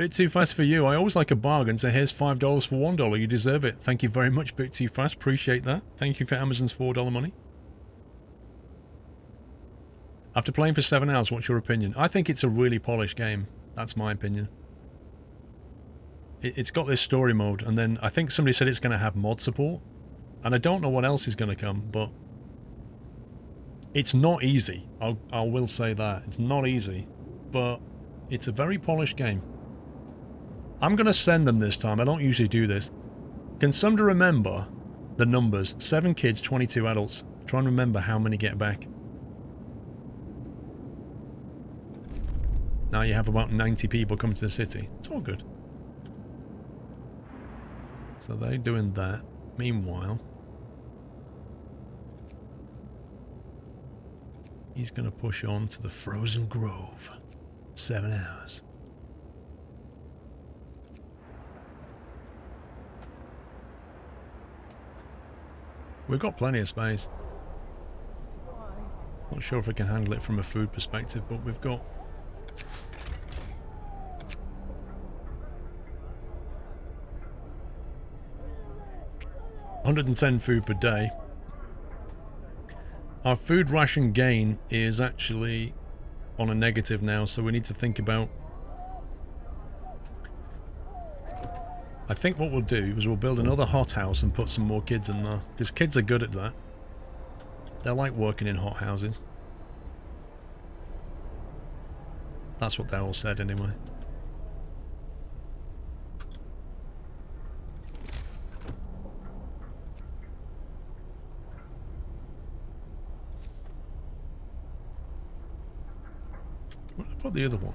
Bit too fast for you. I always like a bargain, so here's $5 for $1. You deserve it. Thank you very much, Bit Too Fast. Appreciate that. Thank you for Amazon's $4 money. After playing for 7 hours, what's your opinion? I think it's a really polished game. That's my opinion. It's got this story mode, and then I think somebody said it's going to have mod support. And I don't know what else is going to come, but it's not easy. I will say that. It's not easy, but it's a very polished game. I'm going to send them this time. I don't usually do this. Can somebody remember the numbers? 7 kids, 22 adults. Try and remember how many get back. Now you have about 90 people come to the city. It's all good. So they're doing that. Meanwhile, he's going to push on to the Frozen Grove. 7 hours. We've got plenty of space. Not sure if we can handle it from a food perspective, but we've got... $110 food per day. Our food ration gain is actually on a negative now, so we need to think about... I think what we'll do is we'll build another hothouse and put some more kids in there, because kids are good at that. They like working in hothouses. That's what they all said anyway. Where did I put the other one?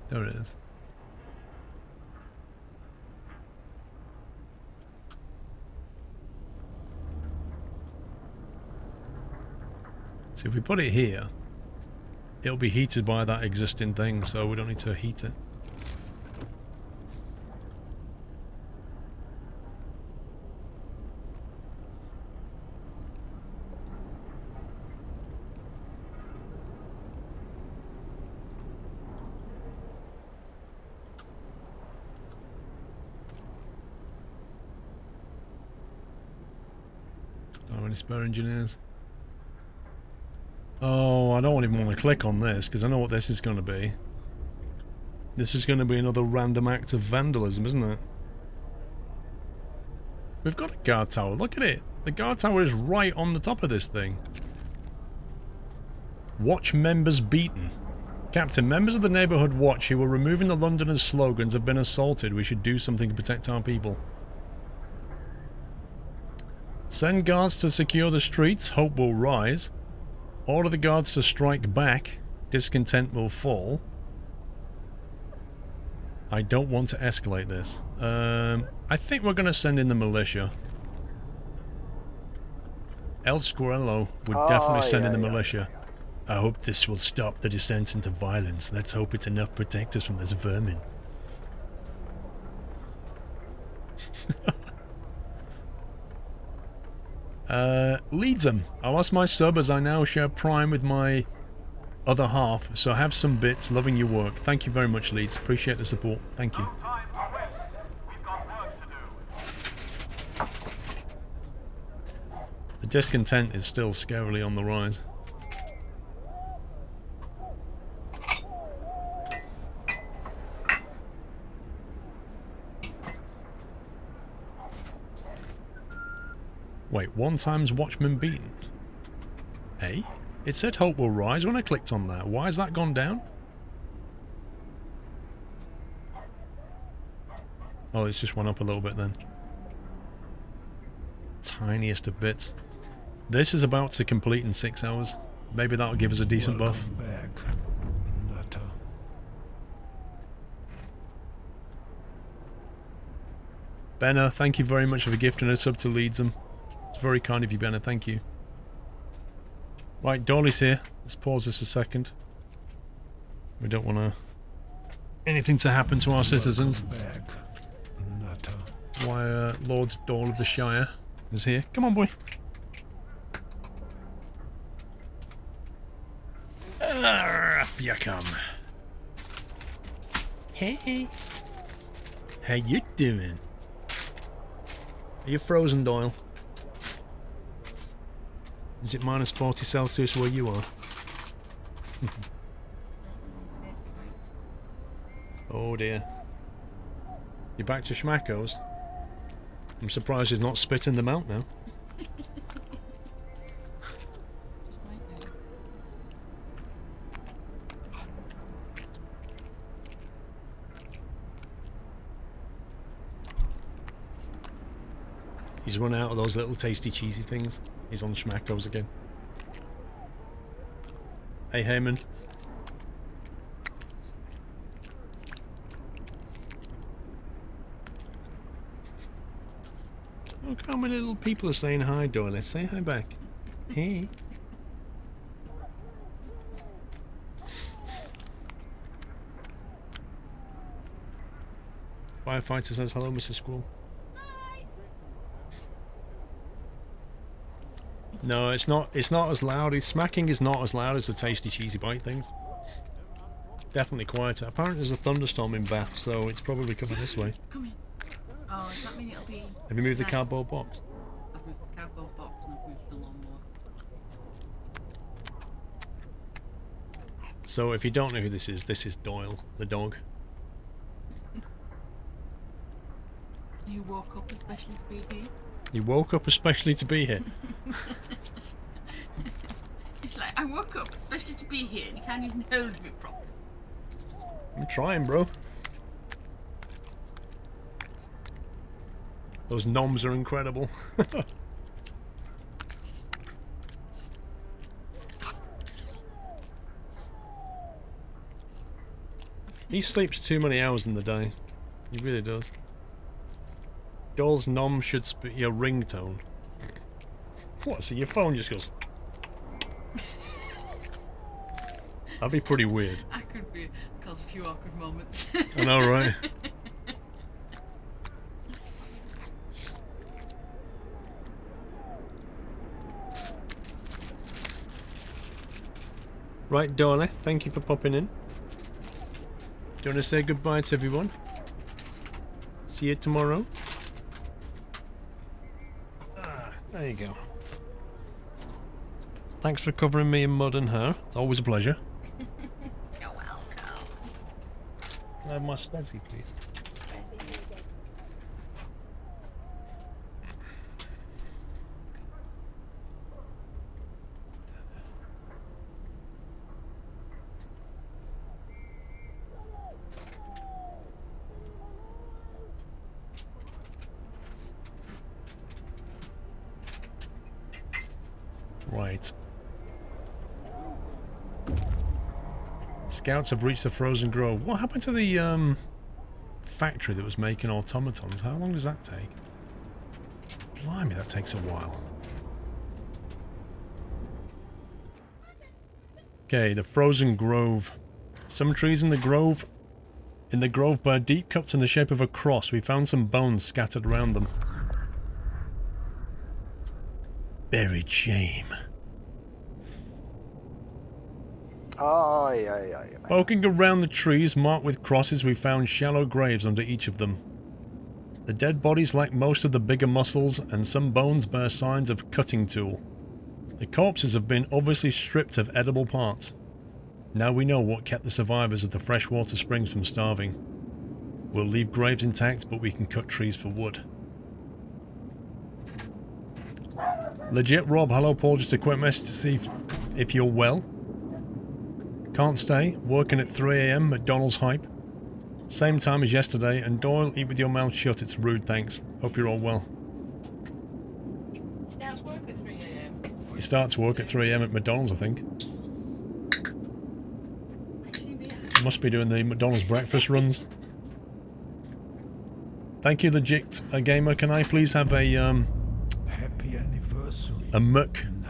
There it is. So if we put it here, it'll be heated by that existing thing, so we don't need to heat it. Any spare engineers? Oh, I don't even want to click on this because I know what this is going to be. This is going to be another random act of vandalism, isn't it? We've got a guard tower. Look at it. The guard tower is right on the top of this thing. Watch members beaten. Captain, members of the neighborhood watch who were removing the Londoners' slogans have been assaulted. We should do something to protect our people. Send guards to secure the streets, hope will rise. Order the guards to strike back, discontent will fall. I don't want to escalate this. I think we're going to send in the militia. El Squirrello would definitely send in the militia. I hope this will stop the descent into violence. Let's hope it's enough to protect us from this vermin. Leads them. I lost my sub as I now share Prime with my other half, so have some bits. Loving your work. Thank you very much, Leads. Appreciate the support. Thank you. The discontent is still scarily on the rise. Wait, 1 times Watchman beaten? Eh? It said hope will rise when I clicked on that. Why has that gone down? Oh, it's just went up a little bit then. Tiniest of bits. This is about to complete in 6 hours. Maybe that'll give us a decent buff. Back, Nutter. Benna, thank you very much for gifting a sub to Leadsum. It's very kind of you, Benna. Thank you. Right, Dolly's here. Let's pause this a second. We don't want to anything to happen to our citizens. Back, nutter. Why, Lord Doyle of the Shire is here. Come on, boy. Up you come. Hey. How you doing? Are you frozen, Doyle? Is it minus 40 Celsius where you are? Oh dear. You're back to Schmackos? I'm surprised he's not spitting them out now. He's run out of those little tasty cheesy things. He's on Schmackos again. Hey Heyman. Look how many little people are saying hi, Doyle. Say hi back. Hey. Firefighter says hello, Mrs. Squirrel. No, it's not as loud. Smacking is not as loud as the tasty cheesy bite things. Definitely quieter. Apparently there's a thunderstorm in Bath, so it's probably coming this way. Come in. Oh, does that mean it'll be... Have you moved the cardboard box? I've moved the cardboard box and I've moved the lawnmower. So if you don't know who this is Doyle, the dog. You woke up especially to be here? You woke up especially to be here. It's like, I woke up especially to be here and you can't even hold me properly. I'm trying, bro. Those noms are incredible. He sleeps too many hours in the day. He really does. Doll's nom should be your ringtone. What? So your phone just goes... That'd be pretty weird. I could cause a few awkward moments. I know, right? Right, Dolly, thank you for popping in. Do you want to say goodbye to everyone? See you tomorrow. There you go. Thanks for covering me in mud and hair. It's always a pleasure. You're welcome. Can I have my spazzy, please? Right. Scouts have reached the frozen grove. What happened to the factory that was making automatons? How long does that take? Blimey, that takes a while. Okay, the frozen grove. Some trees in the grove bear deep cuts in the shape of a cross. We found some bones scattered around them. Buried shame. Aye, aye, aye, aye. Poking around the trees marked with crosses, we found shallow graves under each of them. The dead bodies lack most of the bigger muscles, and some bones bear signs of cutting tool. The corpses have been obviously stripped of edible parts. Now we know what kept the survivors of the freshwater springs from starving. We'll leave graves intact, but we can cut trees for wood. Legit Rob, hello Paul, just a quick message to see if you're well. Can't stay, working at 3 AM, McDonald's hype. Same time as yesterday, and Doyle, eat with your mouth shut, it's rude, thanks. Hope you're all well. Starts work at 3 AM. He starts work at 3 AM at McDonald's, I think. He must be doing the McDonald's breakfast runs. Thank you, Legit Gamer. Can I please have a Happy anniversary.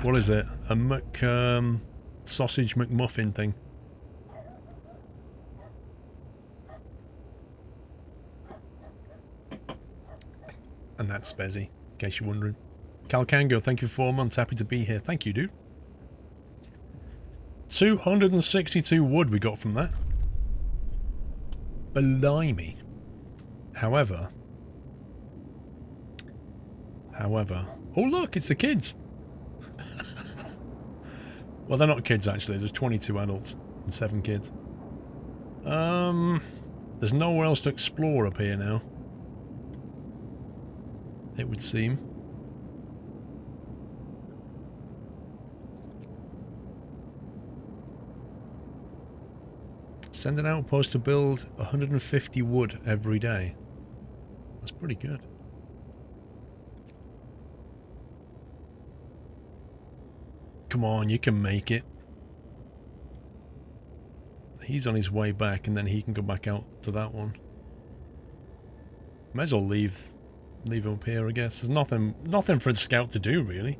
what is it? A sausage McMuffin thing. And that's Bezzy, in case you're wondering. Calcango, thank you for 4 months. Happy to be here. Thank you, dude. 262 wood we got from that. Blimey. However... Oh look, it's the kids! Well, they're not kids actually, there's 22 adults and 7 kids. There's nowhere else to explore up here now. It would seem. Send an outpost to build 150 wood every day. That's pretty good. Come on, you can make it. He's on his way back, and then he can go back out to that one. May as well leave him up here, I guess. There's nothing for the scout to do, really.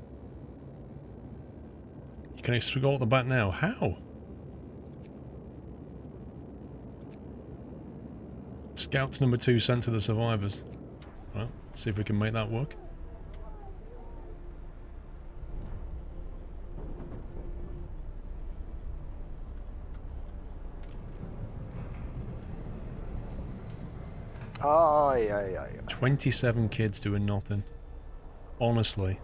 You can escort the back now. How? Scouts number 2 sent to the survivors. Well, see if we can make that work. Aye, aye, aye. 27 kids doing nothing. Honestly.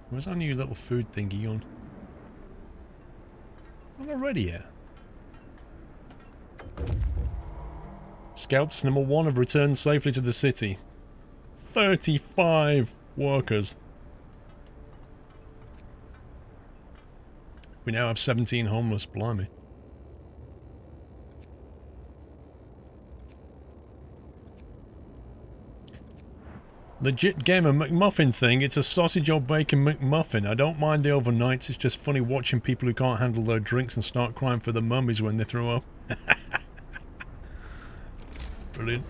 Where's our new little food thingy on? It's not ready yet. Scouts number 1 have returned safely to the city. 35 workers. We now have 17 homeless, blimey. Legit gamer McMuffin thing, it's a sausage or bacon McMuffin. I don't mind the overnights, it's just funny watching people who can't handle their drinks and start crying for the mummies when they throw up. Brilliant.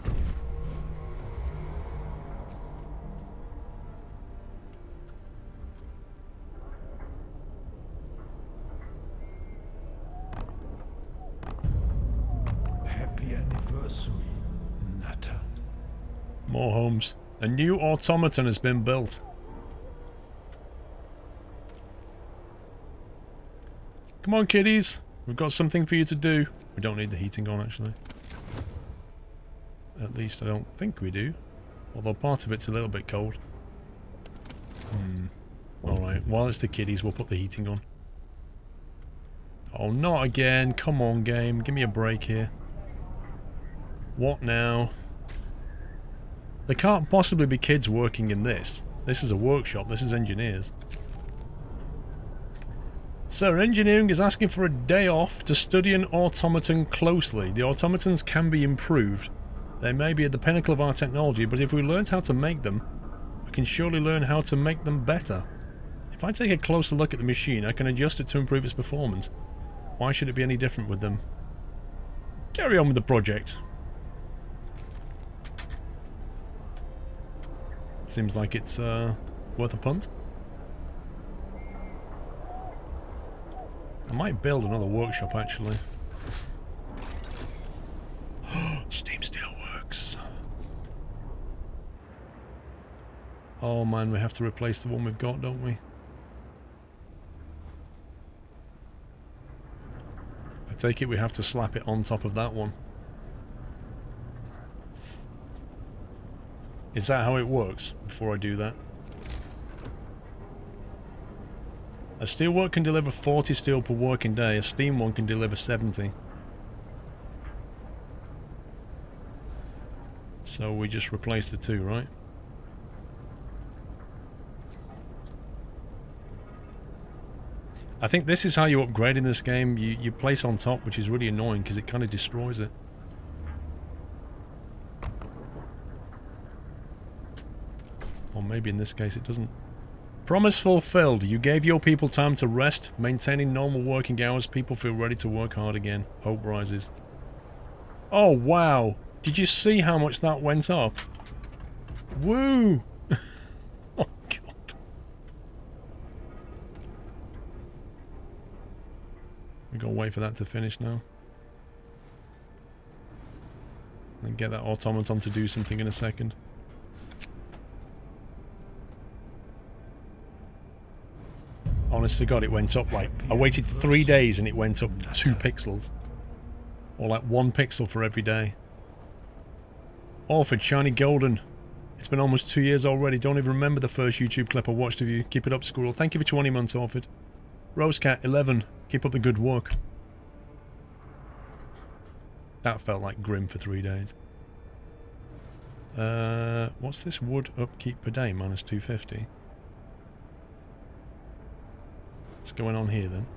Happy anniversary, Nutter. More homes. A new automaton has been built. Come on, kiddies. We've got something for you to do. We don't need the heating on, actually. At least I don't think we do. Although part of it's a little bit cold. Alright, while it's the kiddies, we'll put the heating on. Oh, not again. Come on, game. Give me a break here. What now? There can't possibly be kids working in this. This is a workshop. This is engineers. Sir, engineering is asking for a day off to study an automaton closely. The automatons can be improved. They may be at the pinnacle of our technology, but if we learned how to make them, we can surely learn how to make them better. If I take a closer look at the machine, I can adjust it to improve its performance. Why should it be any different with them? Carry on with the project. Seems like it's worth a punt. I might build another workshop, actually. Steam Steelworks. Oh man, we have to replace the one we've got, don't we? I take it we have to slap it on top of that one. Is that how it works, before I do that? A steelwork can deliver 40 steel per working day, a steam one can deliver 70. So we just replace the two, right? I think this is how you upgrade in this game. You place on top, which is really annoying because it kind of destroys it. Or maybe in this case it doesn't. Promise fulfilled. You gave your people time to rest. Maintaining normal working hours, people feel ready to work hard again. Hope rises. Oh, wow. Did you see how much that went up? Woo! Oh, God. We gotta wait for that to finish now. And get that automaton to do something in a second. Honest to God, it went up like... I waited 3 days and it went up 2 pixels. Or like 1 pixel for every day. Orford, shiny golden. It's been almost 2 years already. Don't even remember the first YouTube clip I watched of you. Keep it up, Squirrel. Thank you for 20 months, Orford. Rosecat, 11. Keep up the good work. That felt like grim for 3 days. What's this wood upkeep per day? Minus 250. What's going on here then?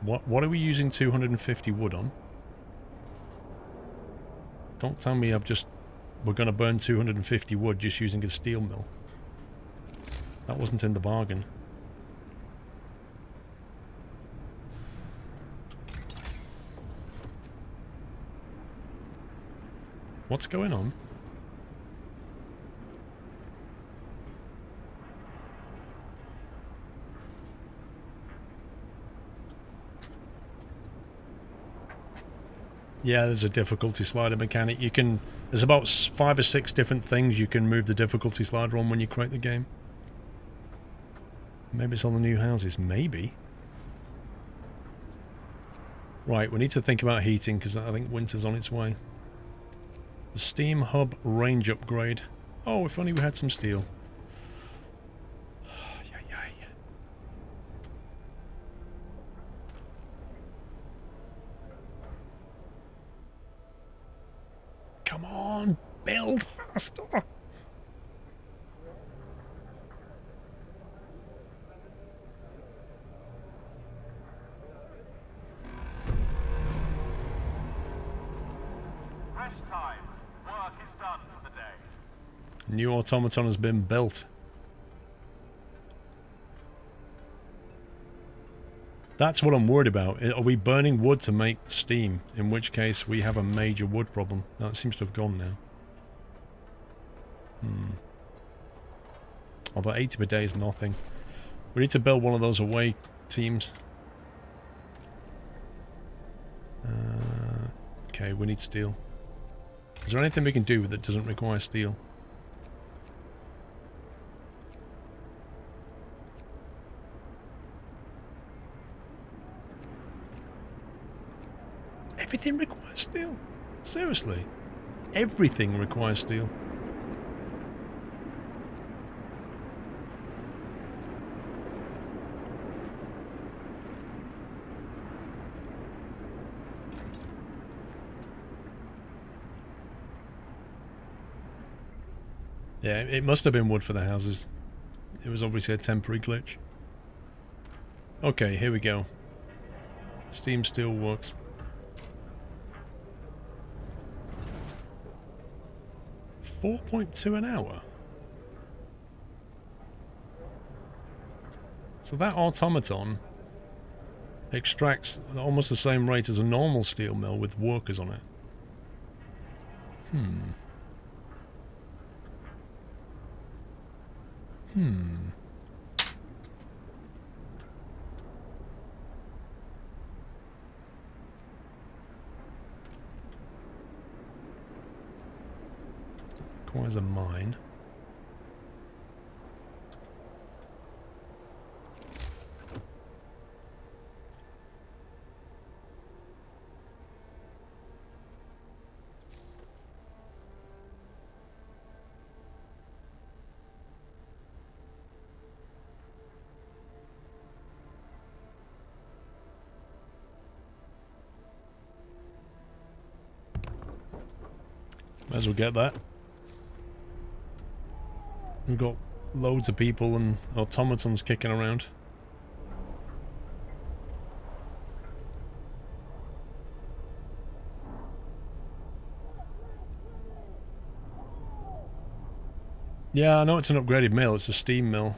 What are we using 250 wood on? Don't tell me we're gonna burn 250 wood just using a steel mill. That wasn't in the bargain. What's going on? Yeah, there's a difficulty slider mechanic. There's about 5 or 6 different things you can move the difficulty slider on when you create the game. Maybe it's on the new houses. Maybe. Right, we need to think about heating because I think winter's on its way. The Steam Hub range upgrade. Oh, if only we had some steel. Come on, build faster! Rest time. Work is done for the day. New automaton has been built. That's what I'm worried about. Are we burning wood to make steam? In which case we have a major wood problem. No, it seems to have gone now. Although 80 per day is nothing. We need to build one of those away teams. Okay, we need steel. Is there anything we can do that doesn't require steel? Everything requires steel. Seriously. Everything requires steel. Yeah, it must have been wood for the houses. It was obviously a temporary glitch. Okay, here we go. Steam steel works. 4.2 an hour. So that automaton extracts at almost the same rate as a normal steel mill with workers on it. Requires a mine. Might as well get that. We've got loads of people and automatons kicking around. Yeah, I know it's an upgraded mill. It's a steam mill.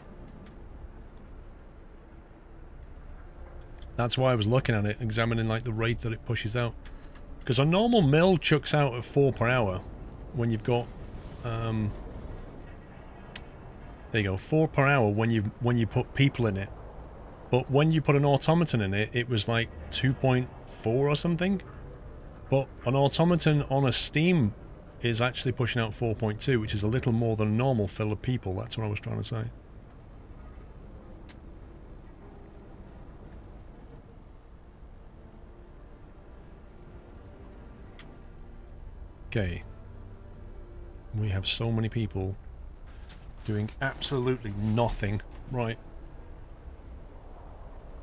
That's why I was looking at it, examining like the rate that it pushes out. Because a normal mill chucks out at 4 per hour when you've got there you go, 4 per hour when you put people in it. But when you put an automaton in it, it was like 2.4 or something. But an automaton on a steam is actually pushing out 4.2, which is a little more than a normal fill of people. That's what I was trying to say. Okay. We have so many people doing absolutely nothing. Right.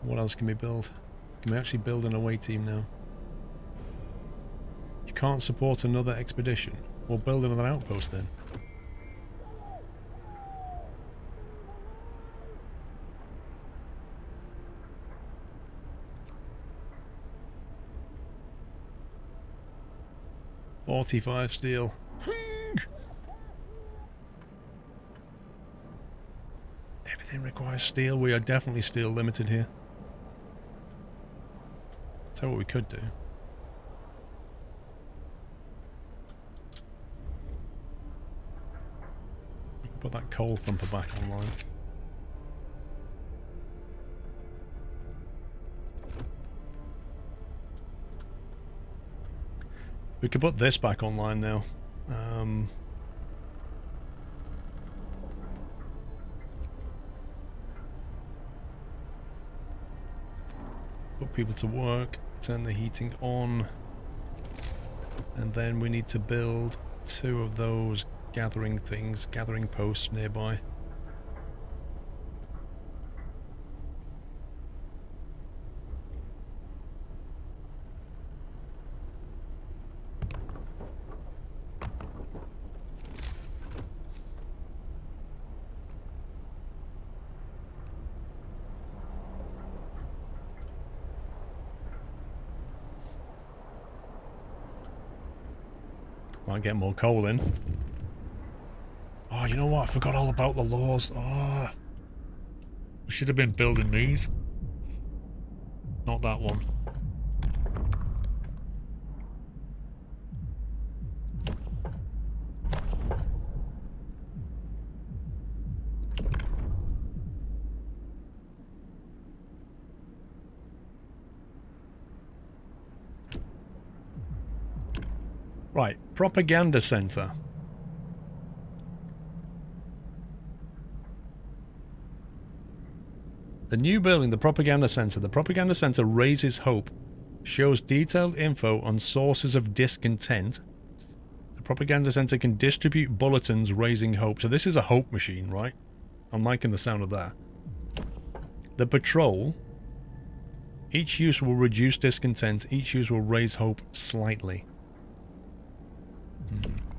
What else can we build? Can we actually build an away team now? You can't support another expedition. We'll build another outpost then. $45 steel. Everything requires steel. We are definitely steel limited here. That's what we could do. We can put that coal thumper back online. We could put this back online now. Put people to work, turn the heating on, and then we need to build 2 of those gathering things, gathering posts nearby. Might get more coal in. Oh, you know what? I forgot all about the laws. Oh, we should have been building these. Not that one. Right, propaganda center. The new building, the propaganda center. The propaganda center raises hope, shows detailed info on sources of discontent. The propaganda center can distribute bulletins raising hope. So this is a hope machine, right? I'm liking the sound of that. The patrol. Each use will reduce discontent. Each use will raise hope slightly.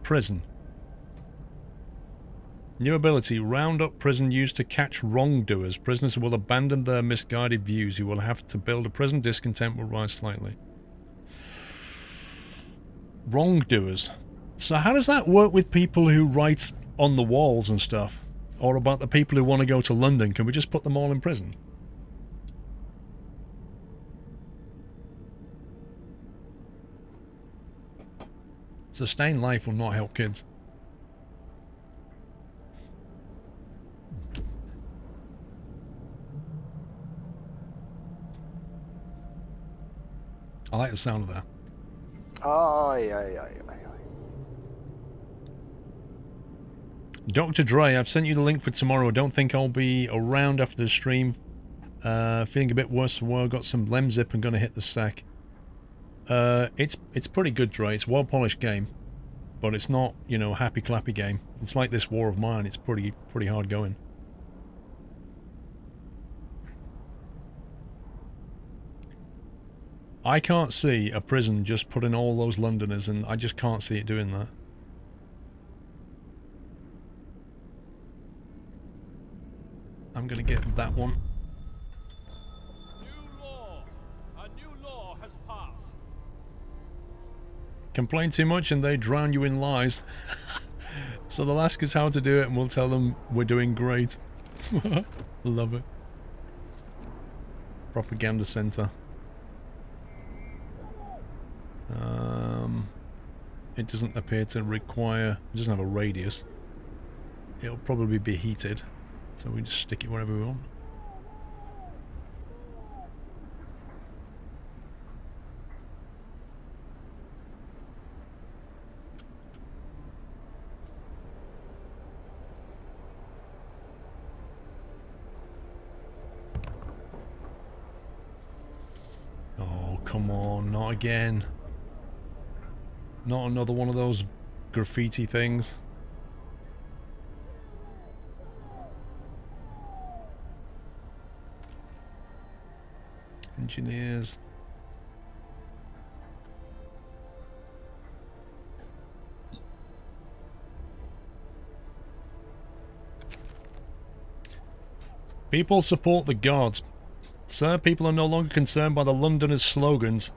Prison. New ability. Round up prison used to catch wrongdoers. Prisoners will abandon their misguided views. You will have to build a prison. Discontent will rise slightly. Wrongdoers. So how does that work with people who write on the walls and stuff? Or about the people who want to go to London? Can we just put them all in prison? Sustained life will not help kids. I like the sound of that. Aye, aye, aye, aye, aye. Dr. Dre, I've sent you the link for tomorrow. I don't think I'll be around after the stream. Feeling a bit worse for wear. Got some Lemzip and gonna hit the sack. It's pretty good, Dre. It's a well-polished game, but it's not, you know, a happy clappy game. It's like this War of Mine. It's pretty hard going. I can't see a prison just putting all those Londoners in. I just can't see it doing that. I'm gonna get that one. New law. A new law has passed. Complain too much and they drown you in lies. So they'll ask us how to do it and we'll tell them we're doing great. Love it. Propaganda center. It doesn't appear to require... It doesn't have a radius. It'll probably be heated. So we just stick it wherever we want. Oh, come on, not again. Not another one of those graffiti things. Engineers. People support the gods. Sir, people are no longer concerned by the Londoners' slogans.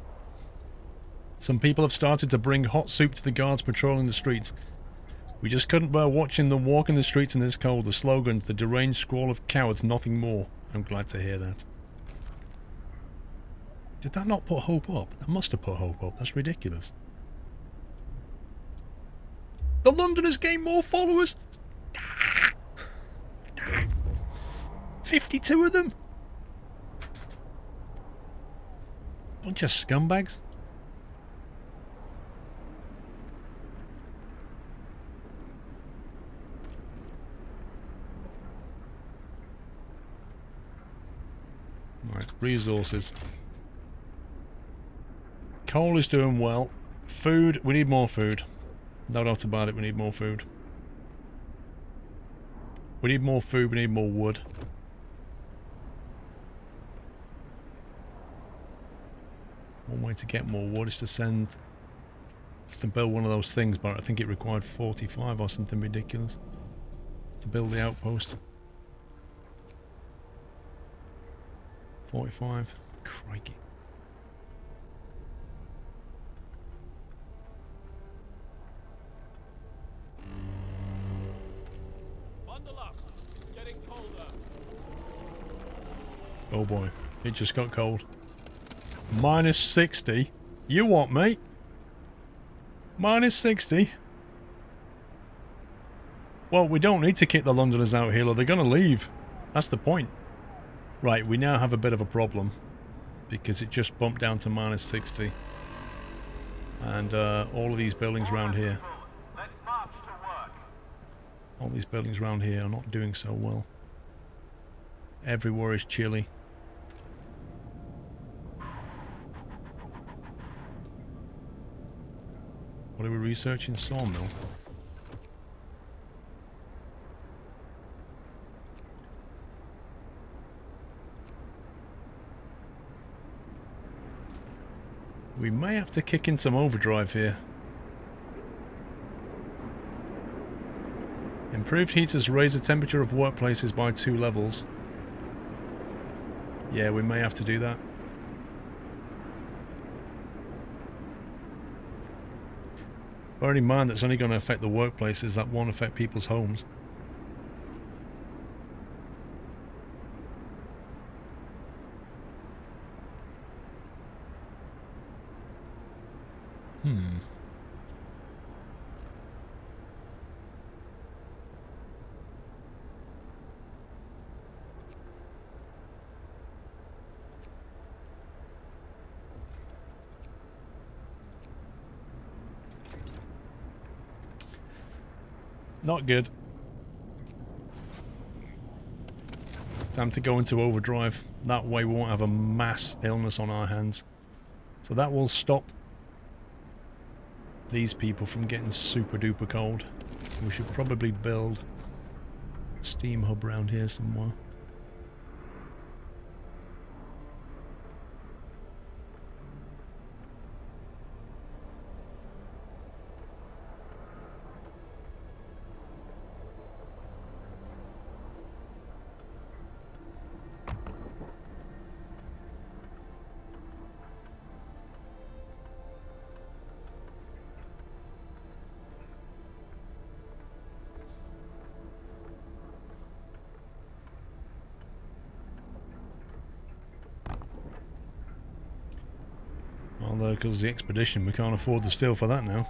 Some people have started to bring hot soup to the guards patrolling the streets. We just couldn't bear watching them walk in the streets in this cold. The slogans, the deranged squall of cowards, nothing more. I'm glad to hear that. Did that not put hope up? That must have put hope up. That's ridiculous. The Londoners gain more followers! 52 of them! Bunch of scumbags. Right, resources. Coal is doing well. Food, we need more food. No doubt about it, we need more food. We need more food, we need more wood. One way to get more wood is to build one of those things, but I think it required 45 or something ridiculous to build the outpost. 45. Crikey. Bundle up. It's getting colder. Oh boy, it just got cold. Minus 60? You what, mate? Minus 60? Well, we don't need to kick the Londoners out here, or they're gonna leave. That's the point. Right, we now have a bit of a problem. Because it just bumped down to minus 60. And all of these buildings around here. All these buildings around here are not doing so well. Everywhere is chilly. What are we researching? Sawmill. We may have to kick in some overdrive here. Improved heaters raise the temperature of workplaces by 2 levels. Yeah, we may have to do that. Bearing in mind that's only going to affect the workplaces, that won't affect people's homes. Not good. Time to go into overdrive. That way we won't have a mass illness on our hands. So that will stop these people from getting super duper cold. We should probably build a steam hub around here somewhere. Although, because the expedition, we can't afford the steel for that now.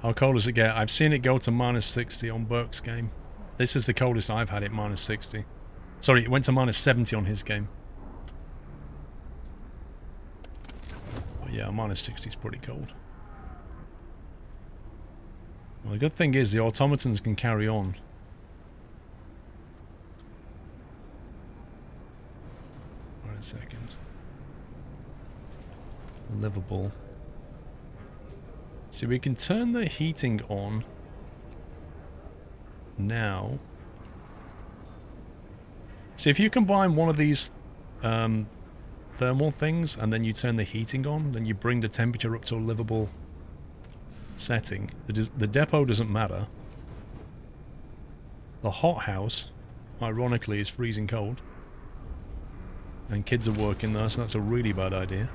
How cold does it get? I've seen it go to minus 60 on Burke's game. This is the coldest I've had it, minus 60. Sorry, it went to minus 70 on his game. But yeah, minus 60 is pretty cold. Well, the good thing is the automatons can carry on. a second. Livable. See, we can turn the heating on now. See, if you combine one of these thermal things and then you turn the heating on, then you bring the temperature up to a livable setting. The depot doesn't matter. The hothouse, ironically, is freezing cold. And kids are working there, so that's a really bad idea.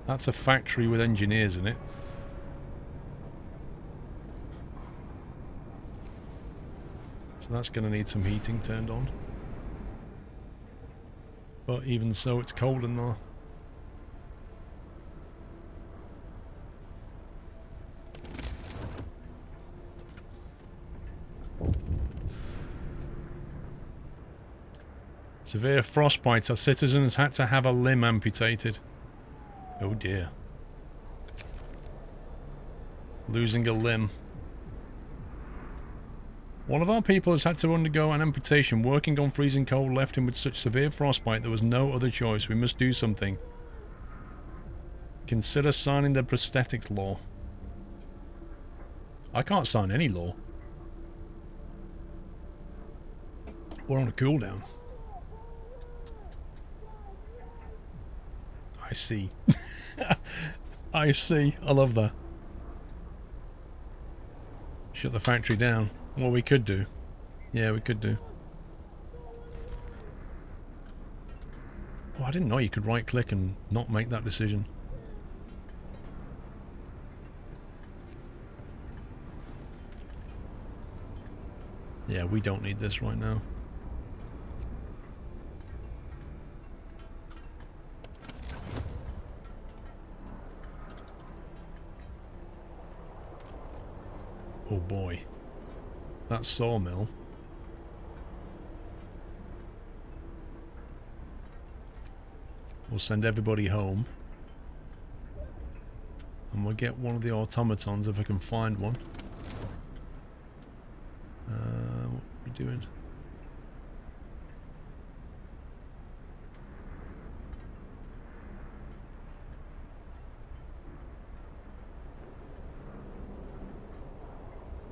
That's a factory with engineers in it. So that's going to need some heating turned on. But even so, it's cold in there. Severe frostbite. Our citizens had to have a limb amputated. Oh dear. Losing a limb. One of our people has had to undergo an amputation. Working on freezing cold left him with such severe frostbite there was no other choice. We must do something. Consider signing the prosthetics law. I can't sign any law. We're on a cooldown. I see. I see. I love that. Shut the factory down. Well, we could do. Yeah, we could do. Oh, I didn't know you could right-click and not make that decision. Yeah, we don't need this right now. Oh boy. That sawmill. We'll send everybody home. And we'll get one of the automatons if I can find one. What are we doing?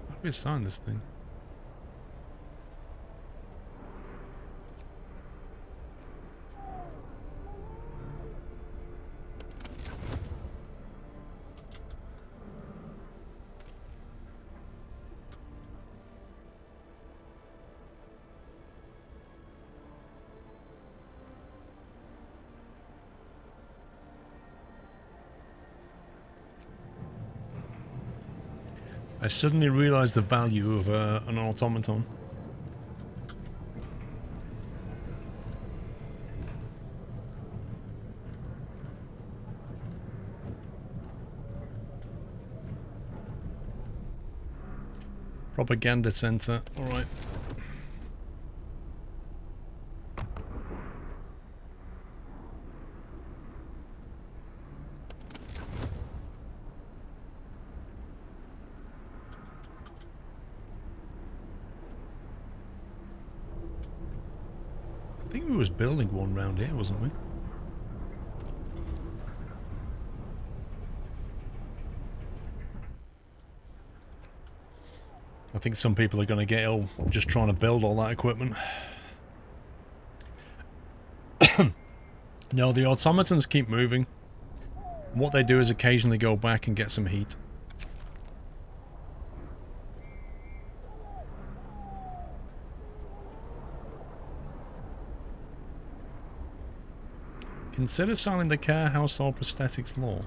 How do we assign this thing? I suddenly realised the value of an automaton. Propaganda centre, alright. I think we was building one round here, wasn't we? I think some people are going to get ill just trying to build all that equipment. No, the automatons keep moving. What they do is occasionally go back and get some heat. Consider signing the care household prosthetics law.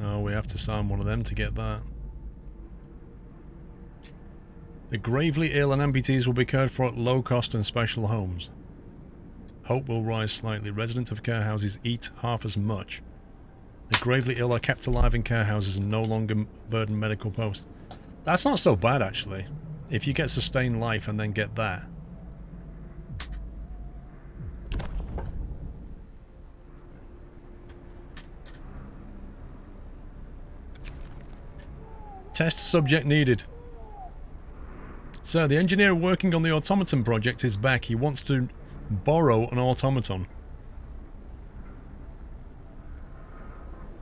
Oh, we have to sign one of them to get that. The gravely ill and amputees will be cared for at low cost in special homes. Hope will rise slightly. Residents of care houses eat half as much. The gravely ill are kept alive in care houses and no longer burden medical posts. That's not so bad, actually. If you get sustained life and then get that. Test subject needed. Sir, the engineer working on the automaton project is back. He wants to borrow an automaton.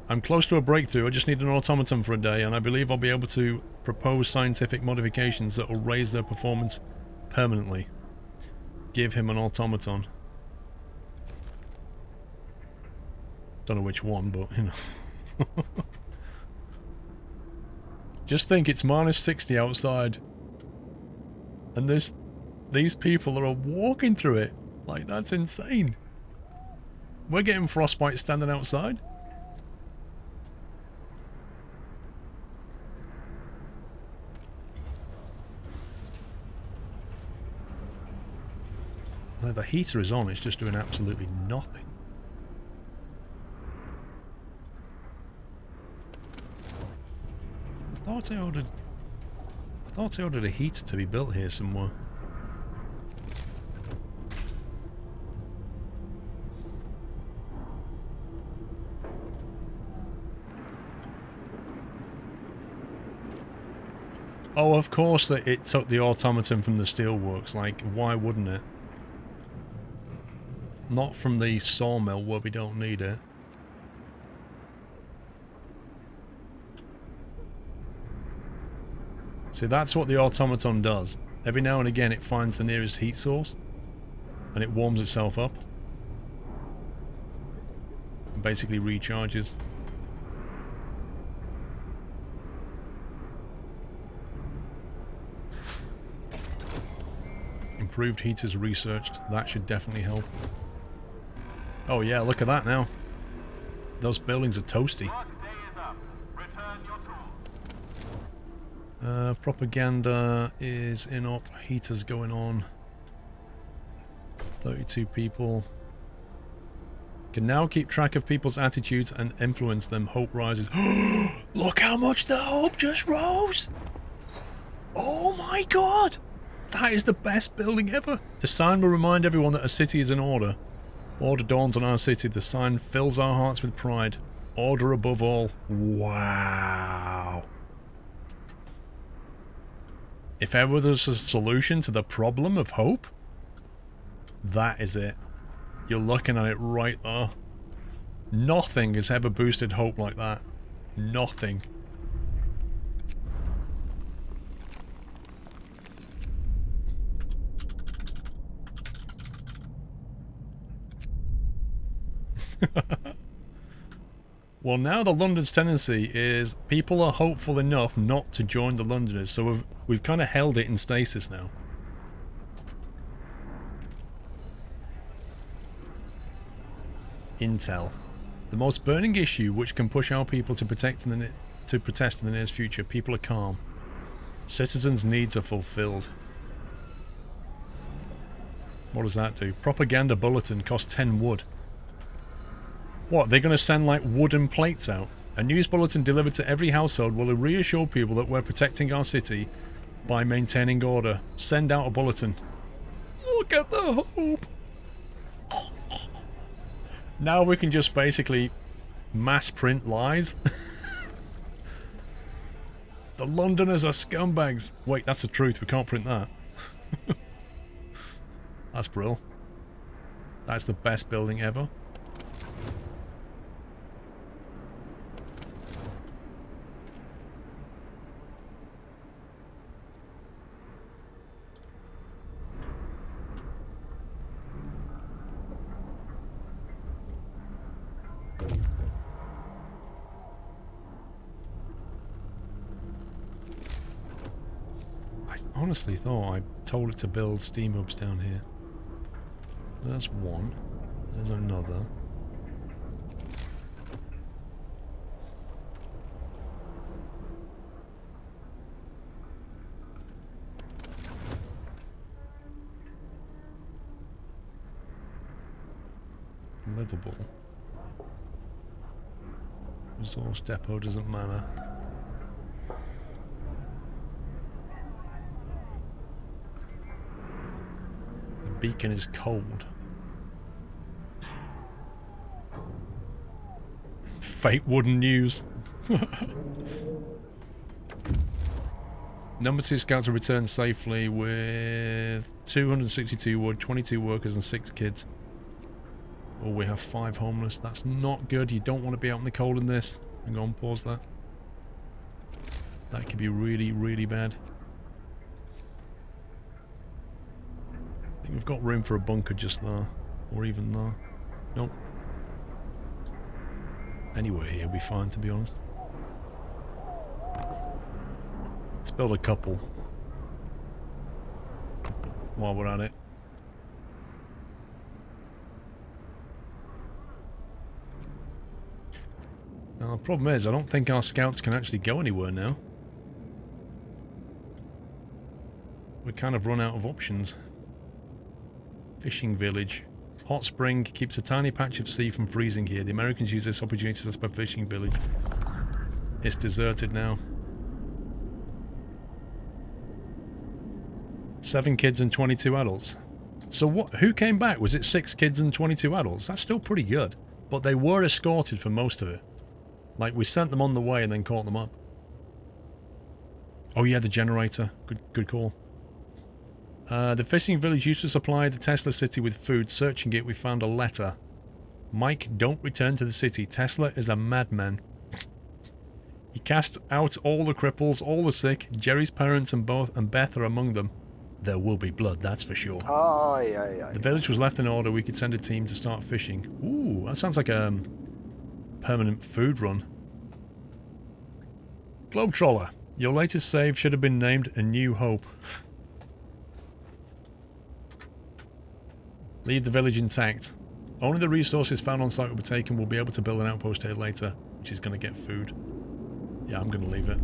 I'm close to a breakthrough. I just need an automaton for a day, and I believe I'll be able to propose scientific modifications that will raise their performance permanently. Give him an automaton. Don't know which one, but, you know. Just think, it's minus 60 outside. And these people are walking through it. Like, that's insane. We're getting frostbite standing outside. Now, the heater is on, it's just doing absolutely nothing. I thought I ordered a heater to be built here somewhere. Oh, of course that it took the automaton from the steelworks. Like, why wouldn't it? Not from the sawmill where we don't need it. See, that's what the automaton does. Every now and again it finds the nearest heat source and it warms itself up and basically recharges. Improved heaters researched. That should definitely help. Oh yeah, look at that now. Those buildings are toasty. Propaganda is in up. Heaters going on. 32 people. Can now keep track of people's attitudes and influence them. Hope rises. Look how much the hope just rose! Oh my god! That is the best building ever! The sign will remind everyone that a city is in order. Order dawns on our city. The sign fills our hearts with pride. Order above all. Wow. If ever there's a solution to the problem of hope, that is it. You're looking at it right there. Nothing has ever boosted hope like that. Nothing. Well, now the London's tendency is people are hopeful enough not to join the Londoners, so we've kind of held it in stasis now. Intel. The most burning issue which can push our people to protest in the nearest future. People are calm. Citizens' needs are fulfilled. What does that do? Propaganda bulletin costs 10 wood. What, they're going to send like wooden plates out? A news bulletin delivered to every household will reassure people that we're protecting our city by maintaining order. Send out a bulletin. Look at the hope! Now we can just basically mass print lies. The Londoners are scumbags. Wait, that's the truth. We can't print that. That's brilliant. That's the best building ever. I honestly thought I told it to build steam hubs down here. There's one. There's another. Livable. Resource depot doesn't matter. Beacon is cold. Fake wooden news. Number 2 scouts have returned safely with 262 wood, 22 workers and 6 kids. Oh, we have 5 homeless. That's not good. You don't want to be out in the cold in this. Hang on, pause that. That could be really, really bad. I think we've got room for a bunker just there. Or even there. Nope. Anywhere here will be fine, to be honest. Let's build a couple. While we're at it. Now the problem is, I don't think our scouts can actually go anywhere now. We kind of run out of options. Fishing village. Hot spring keeps a tiny patch of sea from freezing here. The Americans use this opportunity to set up a fishing village. It's deserted now. 7 kids and 22 adults. So what? Who came back? Was it 6 kids and 22 adults? That's still pretty good. But they were escorted for most of it. Like, we sent them on the way and then caught them up. Oh yeah, the generator. Good call. The fishing village used to supply the Tesla city with food. Searching it, we found a letter. Mike, don't return to the city. Tesla is a madman. He cast out all the cripples, all the sick. Jerry's parents and Beth are among them. There will be blood, that's for sure. Aye, aye, aye. The village was left in order. We could send a team to start fishing. Ooh, that sounds like a permanent food run. Globetroller, your latest save should have been named A New Hope. Leave the village intact. Only the resources found on site will be taken. We'll be able to build an outpost here later, which is going to get food. Yeah, I'm going to leave it.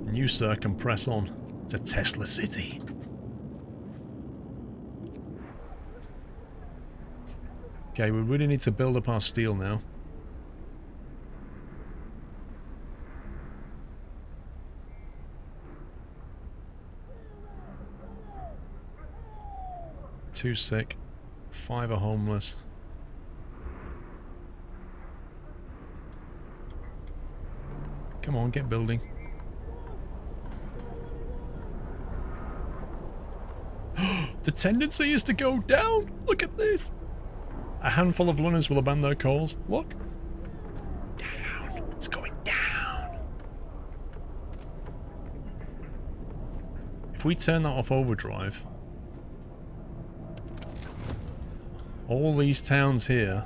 And you, sir, can press on to Tesla City. Okay, we really need to build up our steel now. Two sick, 5 are homeless. Come on, get building. The tendency is to go down. Look at this. A handful of runners will abandon their cause. Look. Down. It's going down. If we turn that off overdrive, all these towns here,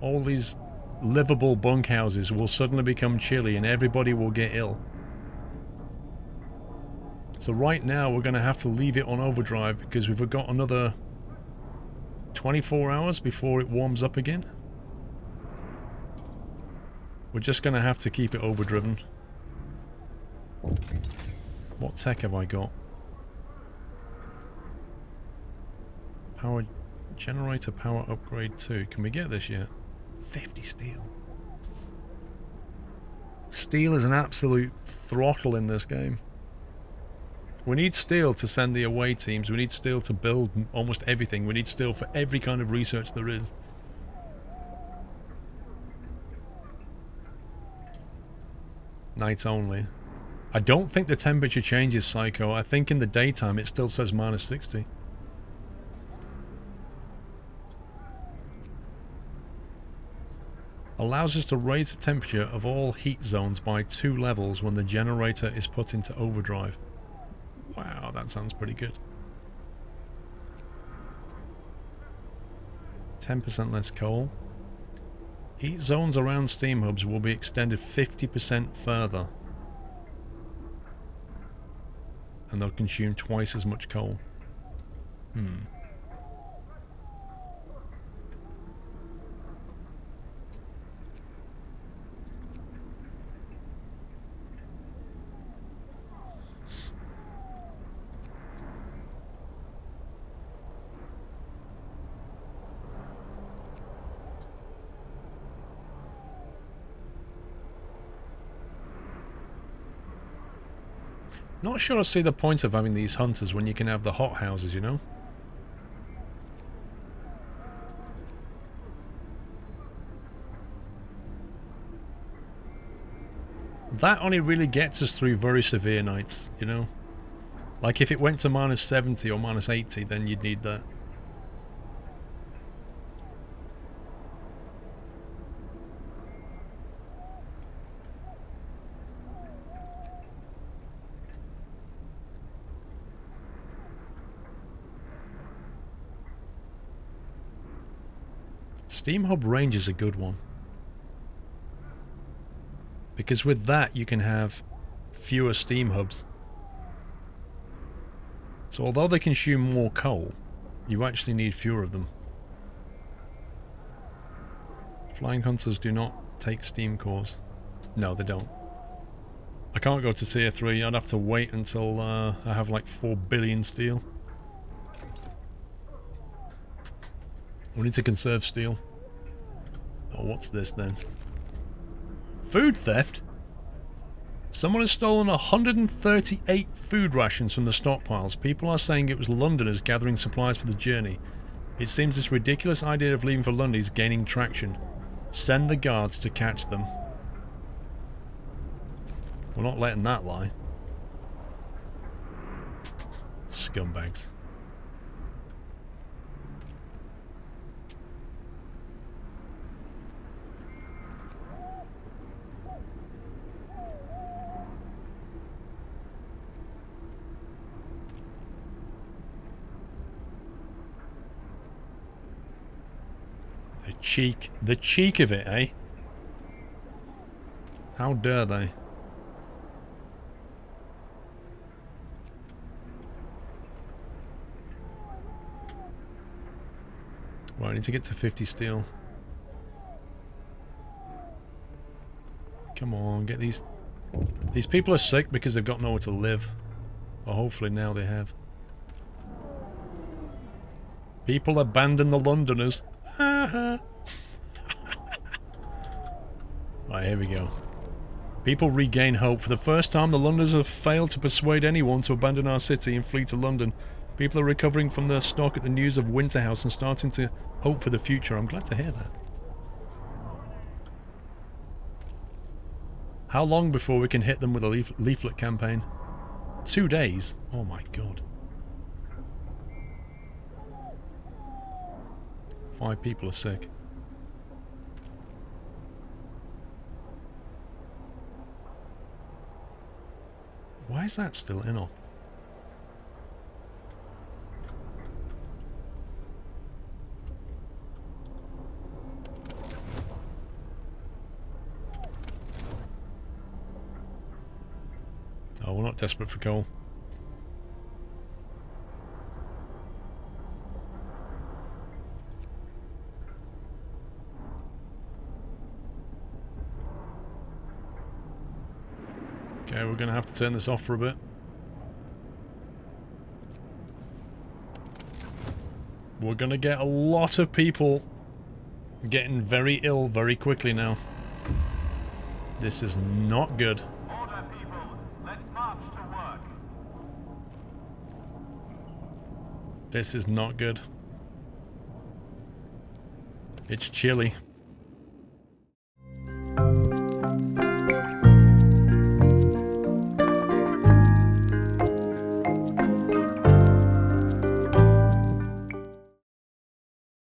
all these livable bunkhouses will suddenly become chilly and everybody will get ill. So right now we're going to have to leave it on overdrive because we've got another 24 hours before it warms up again. We're just going to have to keep it overdriven. What tech have I got? Power generator power upgrade 2. Can we get this yet? 50 steel. Steel is an absolute throttle in this game. We need steel to send the away teams. We need steel to build almost everything. We need steel for every kind of research there is. Night only. I don't think the temperature changes, Psycho. I think in the daytime it still says minus 60. Allows us to raise the temperature of all heat zones by 2 levels when the generator is put into overdrive. Wow, that sounds pretty good. 10% less coal. Heat zones around steam hubs will be extended 50% further. And they'll consume twice as much coal. Not sure I see the point of having these hunters when you can have the hot houses, you know? that only really gets us through very severe nights, you know? Like if it went to minus 70 or minus 80, then you'd need that. Steam Hub Range is a good one. Because with that you can have fewer steam hubs. So although they consume more coal, you actually need fewer of them. Flying Hunters do not take steam cores. No, they don't. I can't go to tier 3, I'd have to wait until I have like 4 billion steel. We need to conserve steel. Oh, what's this then? Food theft? Someone has stolen 138 food rations from the stockpiles. People are saying it was Londoners gathering supplies for the journey. It seems this ridiculous idea of leaving for London is gaining traction. Send the guards to catch them. We're not letting that lie. Scumbags. The cheek of it, eh? How dare they? Right, I need to get to 50 steel. Come on, get these... These people are sick because they've got nowhere to live. But hopefully now they have. People abandon the Londoners. Right, here we go. People regain hope. For the first time, the Londoners have failed to persuade anyone to abandon our city and flee to London. People are recovering from their shock at the news of Winterhouse and starting to hope for the future. I'm glad to hear that. How long before we can hit them with a leaflet campaign? 2 days? Oh my god. 5 people are sick. Why is that still in? Oh, we're not desperate for coal. Okay, we're going to have to turn this off for a bit. We're going to get a lot of people getting very ill very quickly now. This is not good. Order, people. Let's march to work. This is not good. It's chilly.